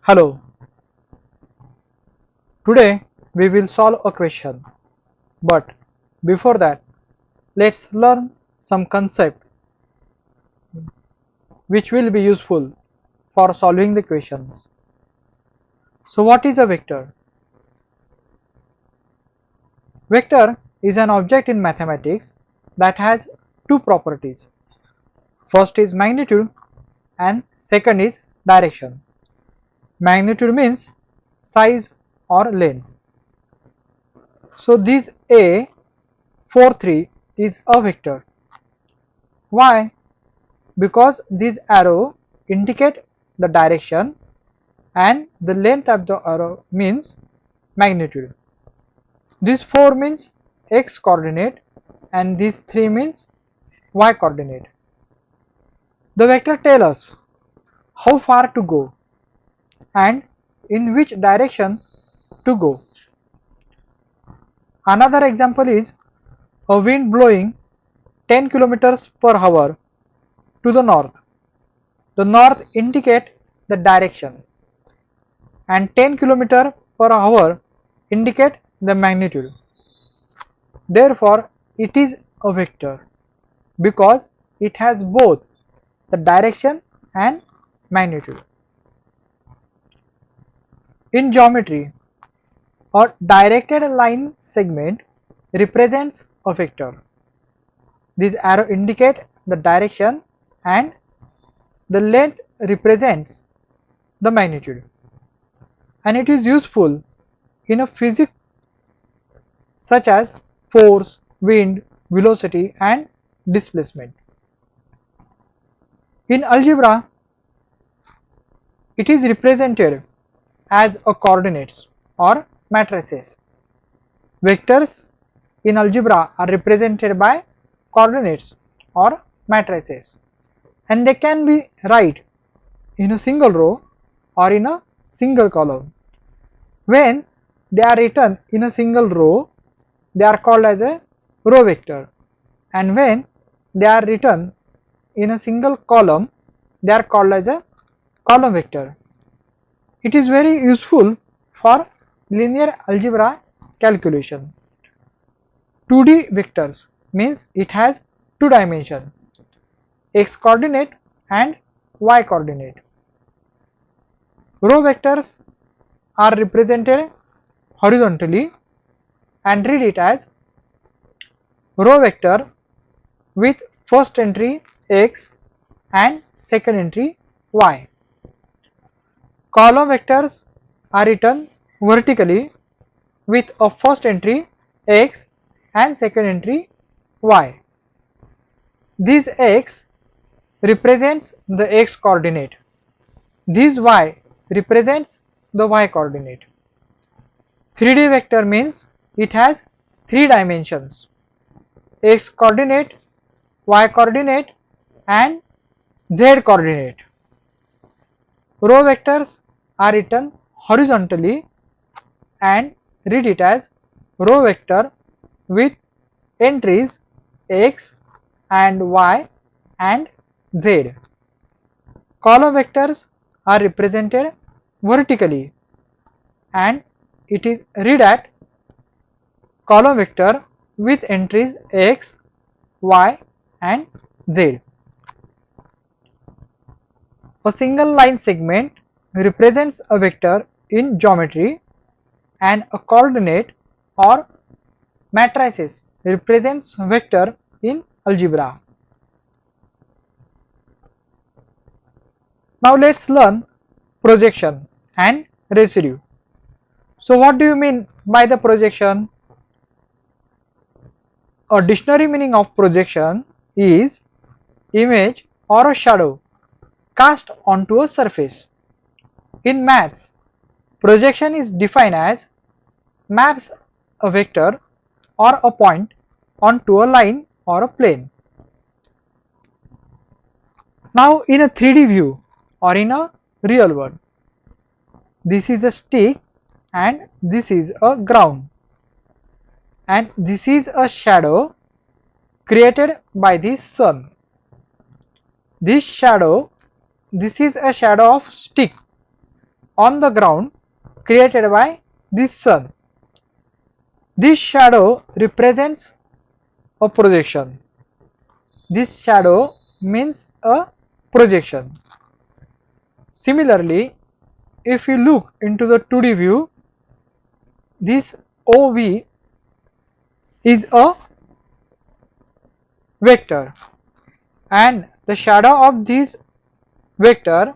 Hello, today we will solve a question, but before that let's learn some concept which will be useful for solving the questions. So what is a vector? Vector is an object in mathematics that has two properties. First is magnitude and second is direction. Magnitude means size or length. So this A 4 3 is a vector. Why? Because this arrow indicate the direction and the length of the arrow means magnitude. This 4 means x coordinate and this 3 means y coordinate. The vector tells us how far to go and in which direction to go. Another example is a wind blowing 10 kilometers per hour to the north. The north indicate the direction and 10 km per hour indicate the magnitude. Therefore, it is a vector because it has both the direction and magnitude. In geometry, a directed line segment represents a vector. This arrow indicate the direction and the length represents the magnitude, and it is useful in a physics such as force, wind, velocity and displacement. In algebra, it is represented as a coordinates or matrices. Vectors in algebra are represented by coordinates or matrices, and they can be written in a single row or in a single column. When they are written in a single row, they are called as a row vector, and when they are written in a single column, they are called as a column vector. It is very useful for linear algebra calculation. 2D vectors means it has two dimensions, x coordinate and y coordinate. Row vectors are represented horizontally and read it as row vector with first entry x and second entry y. Column vectors are written vertically with a first entry x and second entry y. This x represents the x coordinate. This y represents the y coordinate. 3D vector means it has three dimensions, x coordinate, y coordinate and z coordinate. Row vectors are written horizontally and read it as row vector with entries x and y and z. Column vectors are represented vertically and it is read at column vector with entries x, y and z. A single line segment represents a vector in geometry and a coordinate or matrices represents vector in algebra. Now let's learn projection and residue. So what do you mean by the projection? A dictionary meaning of projection is image or a shadow cast onto a surface. In maths, projection is defined as maps a vector or a point onto a line or a plane. Now in a 3D view or in a real world, this is a stick and this is a ground, and this is a shadow created by the sun. This is a shadow of stick on the ground created by this sun. This shadow represents a projection. This shadow means a projection. Similarly, if you look into the 2D view, this OV is a vector and the shadow of this vector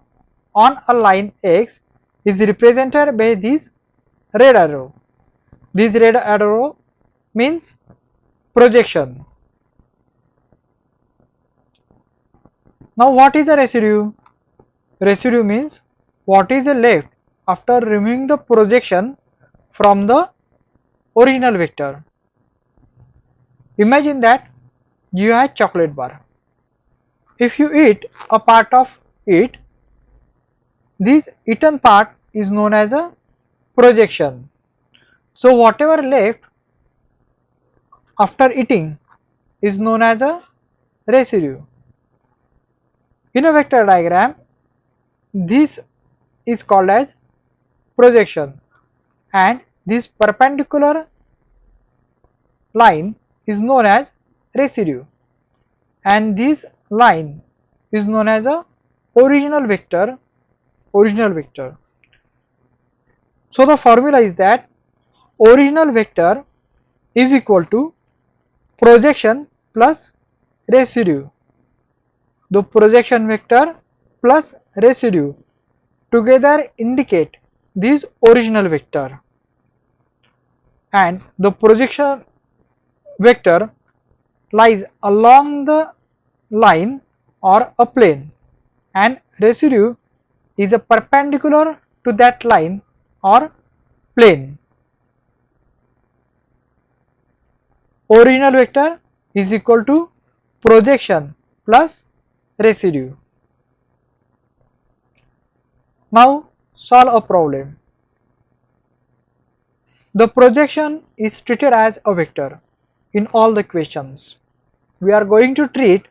on a line X is represented by this red arrow. This red arrow means projection. Now what is a residue? Residue means what is left after removing the projection from the original vector. Imagine that you have chocolate bar. If you eat a part of it, this eaten part is known as a projection. So whatever left after eating is known as a residue. In a vector diagram, this is called as projection and this perpendicular line is known as residue and this line is known as a original vector. So the formula is that original vector is equal to projection plus residue. The projection vector plus residue together indicate this original vector, and the projection vector lies along the line or a plane and residue is a perpendicular to that line or plane. Original vector is equal to projection plus residue. Now solve a problem. The projection is treated as a vector in all the questions. We are going to treat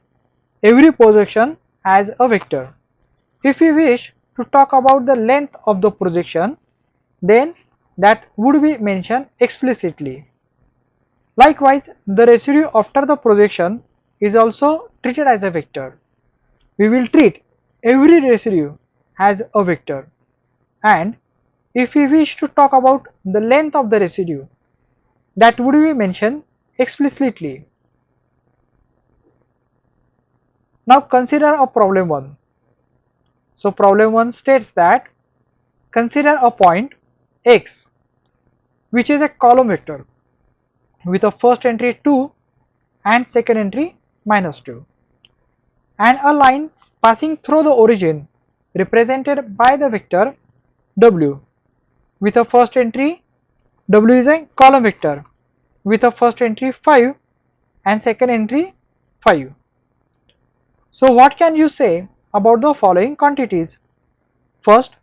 every projection as a vector. If we wish to talk about the length of the projection, then that would be mentioned explicitly. Likewise, the residue after the projection is also treated as a vector. We will treat every residue as a vector, and if we wish to talk about the length of the residue, that would be mentioned explicitly. Now consider a problem 1. So problem 1 states that consider a point x which is a column vector with a first entry 2 and second entry -2 and a line passing through the origin represented by the vector w with a first entry. W is a column vector with a first entry 5 and second entry 5. So what can you say about the following quantities? First,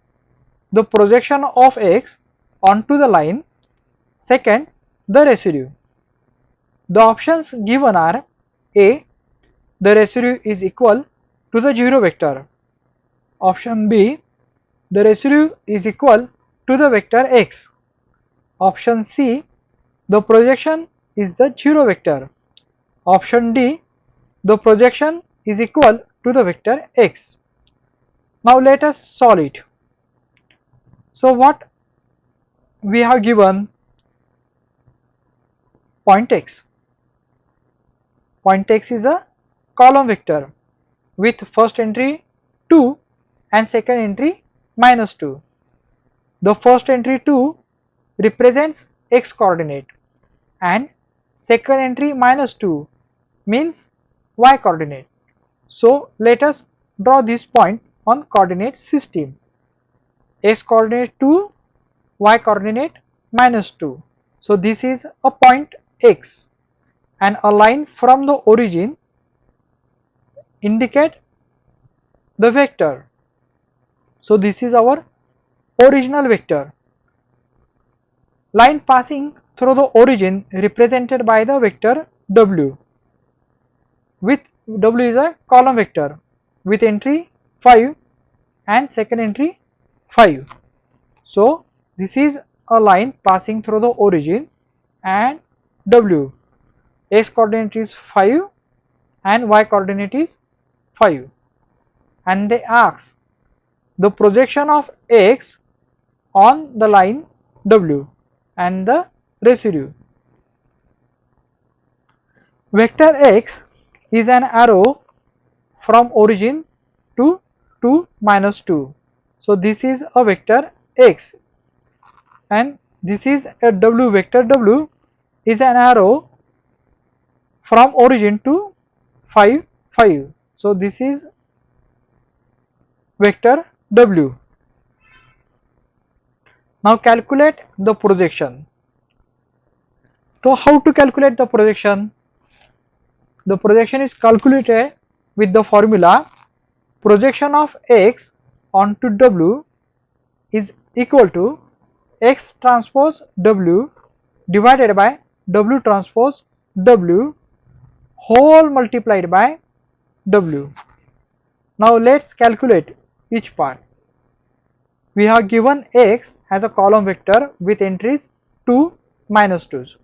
the projection of x onto the line. Second, the residue. The options given are A. The residue is equal to the 0 vector. Option B. The residue is equal to the vector x. Option C. The projection is the 0 vector. Option D. The projection is equal to the vector x. Now let us solve it. So what we have given? Point x. Point x is a column vector with first entry 2 and second entry -2. The first entry 2 represents x coordinate and second entry -2 means y coordinate. So let us draw this point on coordinate system. X coordinate 2, y coordinate -2. So this is a point x and a line from the origin indicate the vector. So this is our original vector. Line passing through the origin represented by the vector w, with w is a column vector with entry 5 and second entry 5. So this is a line passing through the origin and W. X coordinate is 5 and y coordinate is 5, and they ask the projection of x on the line W and the residue. Vector x is an arrow from origin to 2 minus 2. So this is a vector x, and this is a W. Vector W is an arrow from origin to 5 5. So this is vector W. Now calculate the projection. So how to calculate the projection? The projection is calculated with the formula projection of x onto W is equal to x transpose W divided by W transpose W whole multiplied by W. Now let's calculate each part. We have given x as a column vector with entries 2 minus 2's.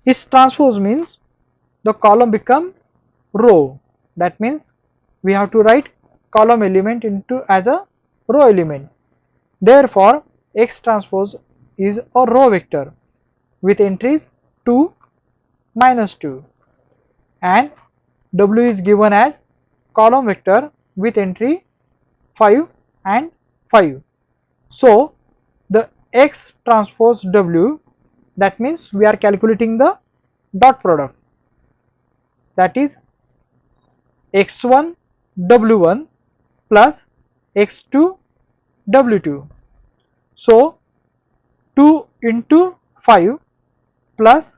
Its transpose means the column become row. That means we have to write column element into as a row element. Therefore x transpose is a row vector with entries 2 minus 2, and W is given as column vector with entry 5 and 5. So the x transpose W, that means we are calculating the dot product, that is x1 W1 plus x2 W2. So 2 into 5 plus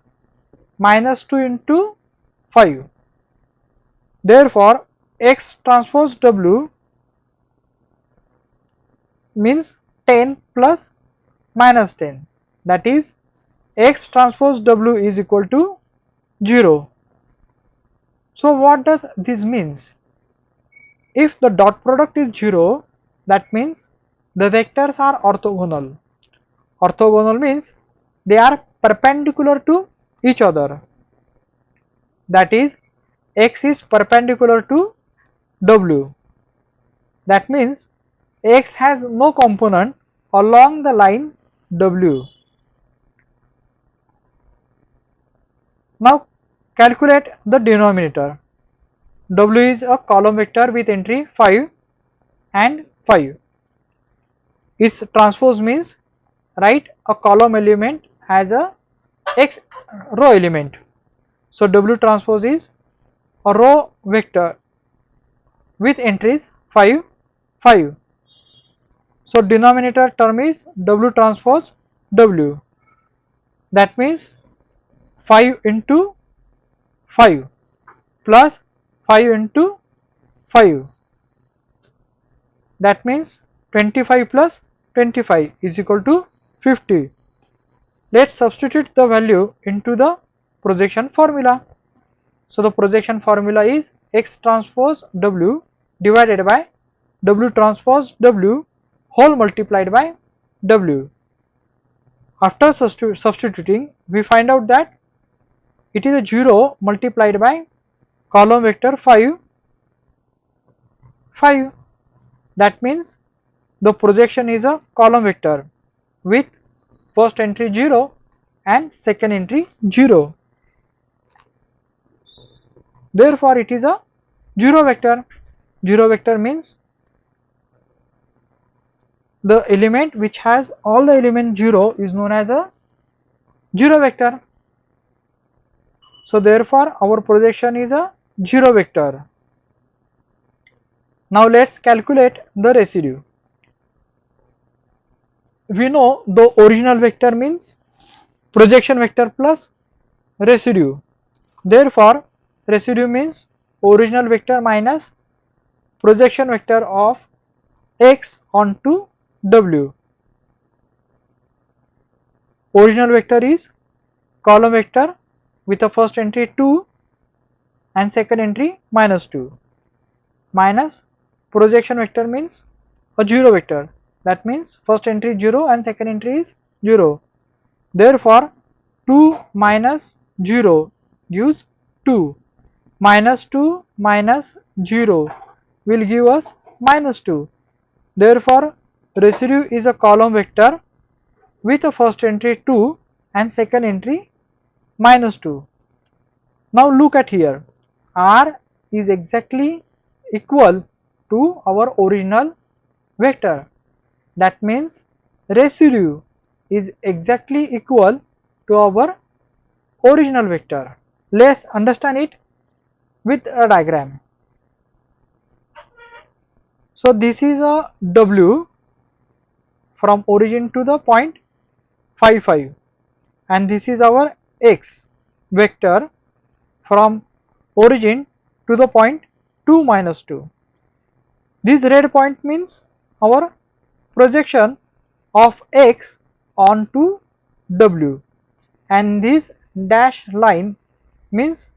minus 2 into 5. Therefore x transpose W means 10 plus minus 10, that is x transpose W is equal to 0. So what does this means? If the dot product is 0, that means the vectors are orthogonal. Orthogonal means they are perpendicular to each other, that is x is perpendicular to W. That means x has no component along the line W. Now calculate the denominator. W is a column vector with entry 5 and 5. Its transpose means write a column element as a x row element. So W transpose is a row vector with entries 5 5. So denominator term is W transpose W, that means 5 into 5 plus 5 into 5, that means 25 plus 25 is equal to 50. Let's substitute the value into the projection formula. So the projection formula is x transpose W divided by W transpose W whole multiplied by W. After substituting, we find out that it is a 0 multiplied by column vector 5 5. That means the projection is a column vector with first entry 0 and second entry 0. Therefore it is a 0 vector. 0 vector means the element which has all the element 0 is known as a 0 vector. So therefore our projection is a 0 vector. Now let's calculate the residue. We know the original vector means projection vector plus residue. Therefore residue means original vector minus projection vector of x onto W. Original vector is column vector with the first entry 2 and second entry minus 2, minus projection vector means a 0 vector, that means first entry is 0 and second entry is 0. Therefore 2 minus 0 gives 2, minus 2 minus 0 will give us minus 2. Therefore residue is a column vector with a first entry 2 and second entry minus 2. Now look at here, R is exactly equal to our original vector. That means residue is exactly equal to our original vector. Let's understand it with a diagram. So this is a W from origin to the point 5 5, and this is our X vector from origin to the point 2 minus 2. This red point means our projection of X onto W, and this dash line means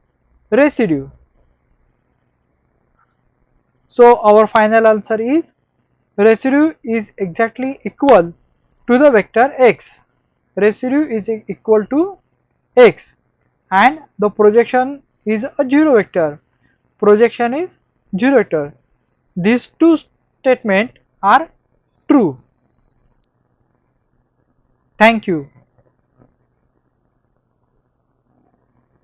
residue. So our final answer is residue is exactly equal to the vector X. Residue is equal to X, and the projection is a 0 vector. Projection is 0 vector. These two statements are true. Thank you.